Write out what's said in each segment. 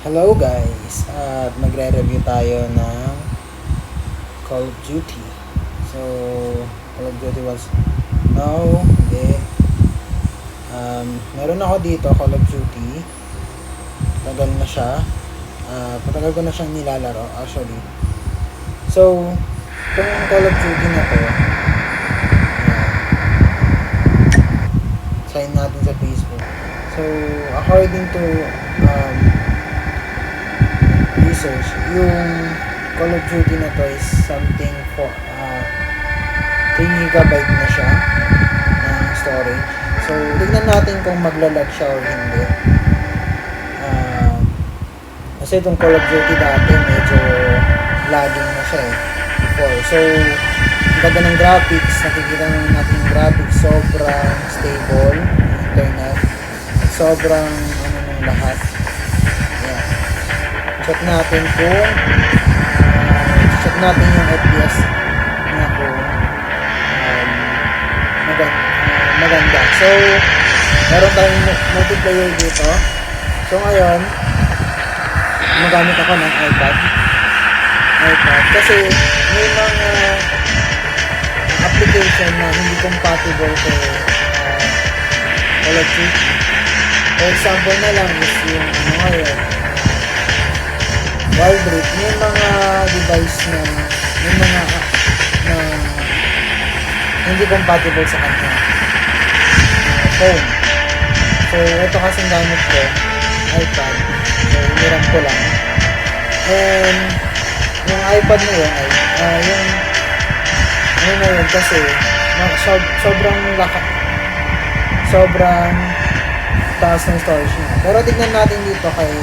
Hello guys, at magre-review tayo ng Call of Duty. So, Call of Duty was hindi. Meron ako dito Call of Duty. Tagal na siya. Patagal ko na siyang nilalaro actually. So, itong Call of Duty na to, sign natin sa Facebook. So, according to research, yung Call of Duty na to is something for 3 GB na siya ng storage. So, tignan natin kung maglalag siya or hindi. Kasi itong Call of Duty dati medyo lagging na siya before. So, ang ganda ng graphics, nakikita natin yung graphics, sobrang stable, internet, sobrang ng lahat. Check natin kung check natin yung FPS na kung maganda. So, meron tayong multiplayer dito. So, ngayon, magamit ako ng iPad. Kasi may mga application na hindi compatible sa Call of Duty. For example na lang is yung ngayon, Wild Rift, may mga device na may mga na hindi compatible sa kanya phone. So ito kasing gamit ko iPad, so hiniram ko lang, and yung iPad na yun ay yung ano na yun kasi sobrang taas ng storage niya. Pero tignan natin dito kay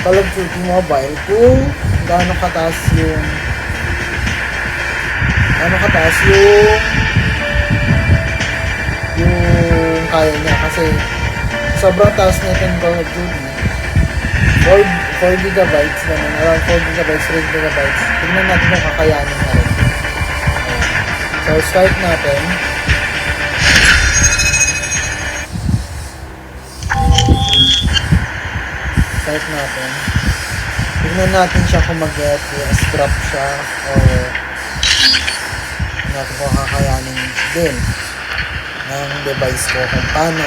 Call of Duty Mobile kung gaano kataas yung kaya niya, kasi sobrang taas na itong Call of Duty, 4 gigabytes naman, around 4 gigabytes, 3 gigabytes. Tignan natin kung kakayanin na rin. So start natin. Tignan natin siya kung mag-FPS drop siya o natin kung kakayanin din ng device ko kung paano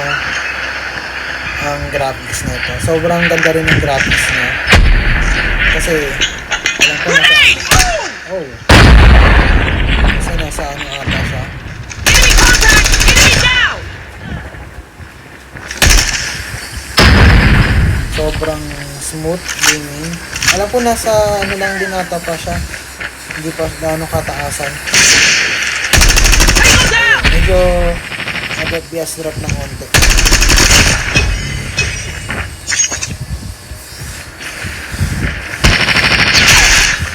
ang graphics na ito. Sobrang ganda rin ng graphics niya kasi alam ko na kasi nasa ano ata siya. Sobrang smooth gaming. Alam ko nasa ano lang din ata pa siya. Hindi pa gaano kataasan. Medyo nag-FPS drop ng konti.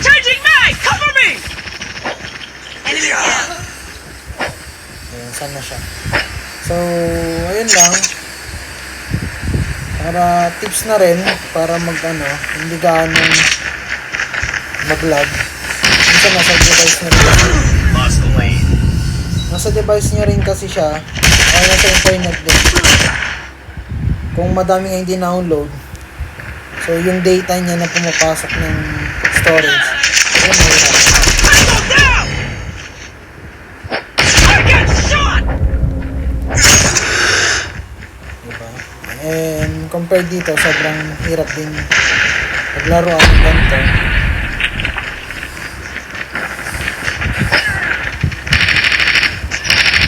Changing mag! Cover me! Enemy down! Ayan, saan na siya? So, ayun lang. Para tips na rin, para hindi gaano mag-lag. Minsan nasa device niya rin. Nasa device niya rin kasi siya, o nasa internet din. Kung madami nga hindi na-download, so yung data niya na pumapasok ng storage, yun mahirap. And compared dito, sobrang hirap din maglaro ang ganito.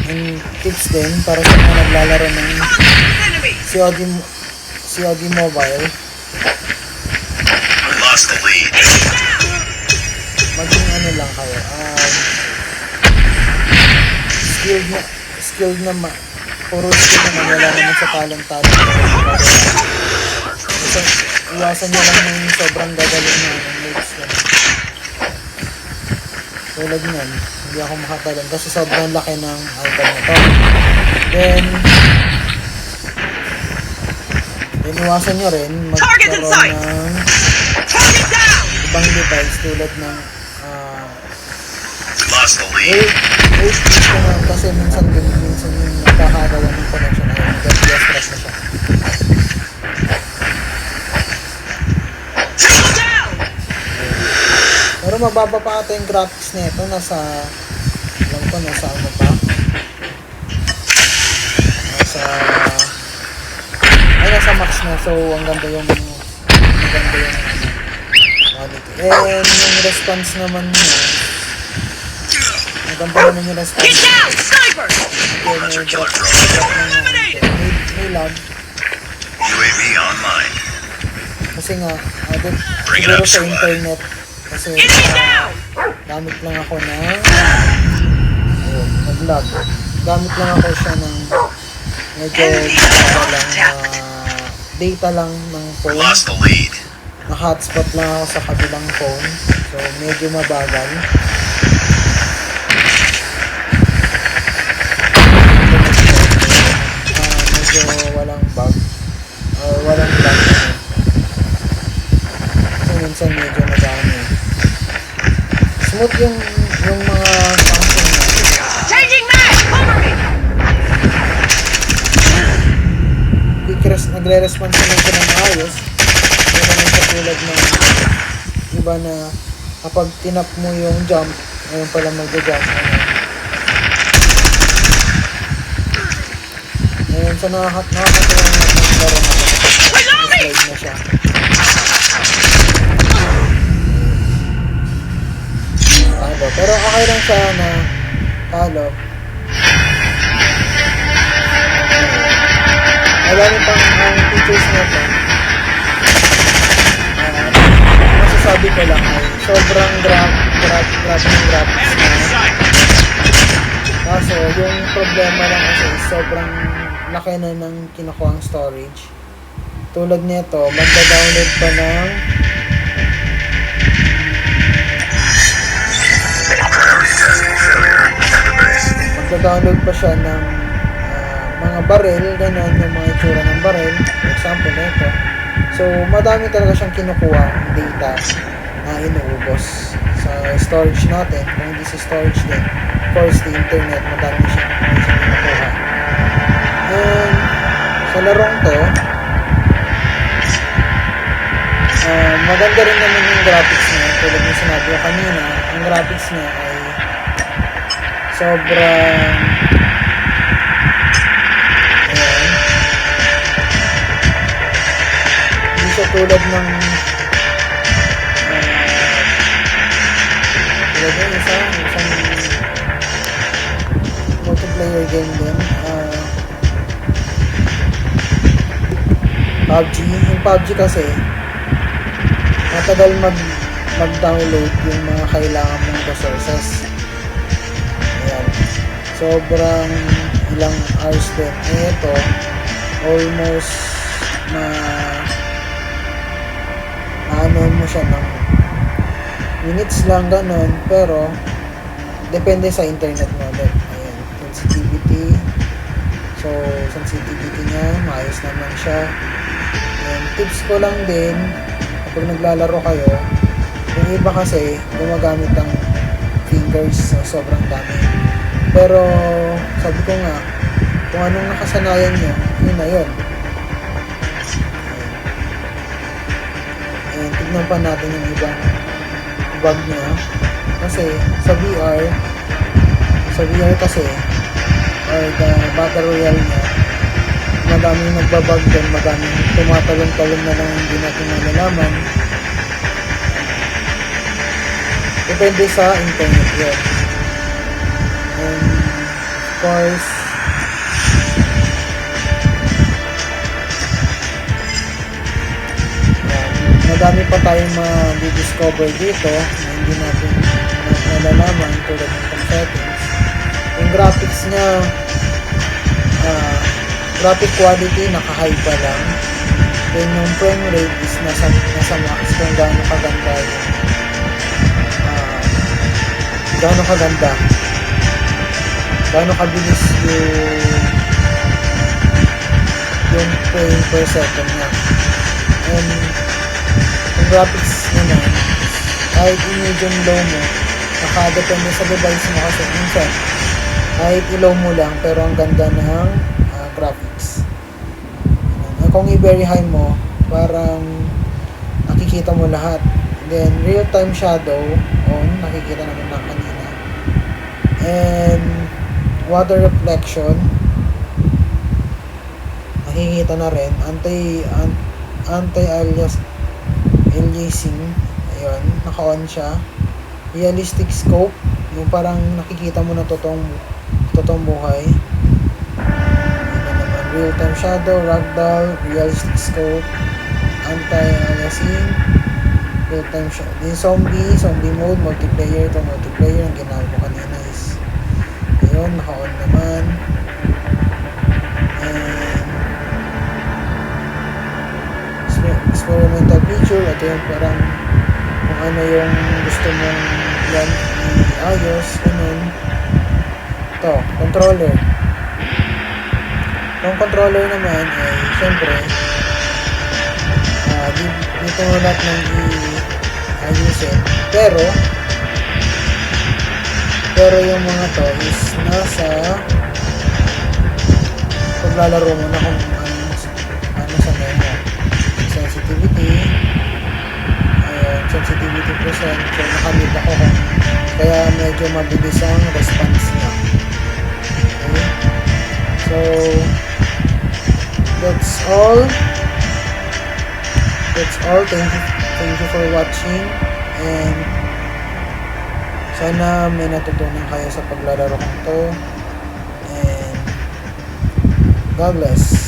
And tips din para sa mga naglalaro ng COD Mobile, maging ano lang kayo, skilled na puro skill naman, wala naman sa talent. So, iwasan nyo lang yung sobrang gagaling na moves lang. Tulad nyan, hindi ako makatalon kasi sobrang laki ng iPad na to. Then iwasan nyo rin magkaroon ng ibang device tulad ng wait naman, kasi minsan yung nagkakagawa ng connection ay nag-FPS drop na siya. Pero mababa pa ata yung graphics nito, nasa alam ko nasa ano pa. Nasa max na, so ang ganda yung quality. And yung response naman niya, ang ganda naman yung response. Get down, sniper! May lag. UAV online. Kasi nga, siguro sa internet, kasi Enemy down! gamit lang ako ng nag-lag. Gamit lang ako siya ng medyo data lang ng phone. Lost the lead. Na-hotspot lang ako sa kabilang phone. So, medyo mabagal. Medyo walang bug. Walang lag. So, minsan medyo madami. Smooth yung mga function niya. Changing mag! Cover me! Nagre-response naman siya ng maayos. Hindi naman sa tulad ng iba na kapag tinap mo yung jump, ngayon pala mag-jump. Ngayon sa nakakatuwa ng laro na slide na siya. Talo. Pero okay lang siya na talo. Marami pang ang features nito. Masasabi ko lang ay sobrang grabe yung graphics na. Kaso yung problema lang kasi sobrang laki na ng kinukuhang storage. Tulad nito, magda-download pa ng siya ng mga baril, gano'n yung mga itsura ng baril, for example nito. So, madami talaga siyang kinukuha data na inuubos sa storage natin. Kung hindi sa storage din, of course, the internet, madami siyang kinukuha. And sa larong to, maganda rin naman yung graphics niya. Tulad yung sinabi ko kanina, ang graphics niya ay sobrang tulad ng isang multiplayer game din, PUBG. Yung PUBG kasi matagal mag-download yung mga kailangan mong resources. Ayan, sobrang ilang hours din. Ito almost ano mo siya ng minutes lang, ganun, pero depende sa internet mo ulit. Ayan, sensitivity. So, sensitivity niya, maayos naman siya. And tips ko lang din, kapag naglalaro kayo, yung iba kasi gumagamit ng fingers, so sobrang dami. Pero, sabi ko nga, kung anong nakasanayan nyo, yun na yun. And tignan pa natin yung ibang bug niya. Kasi sa VR kasi, or the battle royale niya, madaming nagbabag din, madaming tumatalon-talon na lang hindi natin malalaman. Depende sa internet yun. And of course, madami pa tayong ma-discover dito na hindi natin nalalaman, tulad ng settings. Yung graphics niya, graphic quality naka-high pa lang. Then yung frame rate is nasa max kung gaano kaganda gaano kabilis yung frame per second niya. And yung graphics naman, kahit i-medium low mo, nakadepende sa device mo kasi minsan kahit i-low mo lang pero ang ganda ng graphics. Kung i-very high mo, parang nakikita mo lahat, Then, real-time shadow on. Nakikita naman na kanina. And, water reflection. Nakikita na rin. Anti-aliasing. Ayun, naka-on siya. Realistic scope. Yung parang nakikita mo na totoong buhay. Ayun naman. Real-time shadow, ragdoll, realistic scope, anti-aliasing, real-time shadow. Din zombie mode, multiplayer. Ito multiplayer. Ang ginawa ko kanina is ayun, naka-on naman. And experimental feature. Ito yung parang kung ano yung gusto mong yan i-ayos. Ganun. Ito, controller. Yung controller naman ay syempre dito mo lahat ng i-ayusin. Pero yung mga to is nasa paglalaro mo na kung ano sa memo. Sensitivity, sensitivity percent. So nakamit ako kaya medyo mabilis ang response niya. Okay. So that's all. Thank you for watching, and sana may natutunan kayo sa paglalaro ko to, and God bless.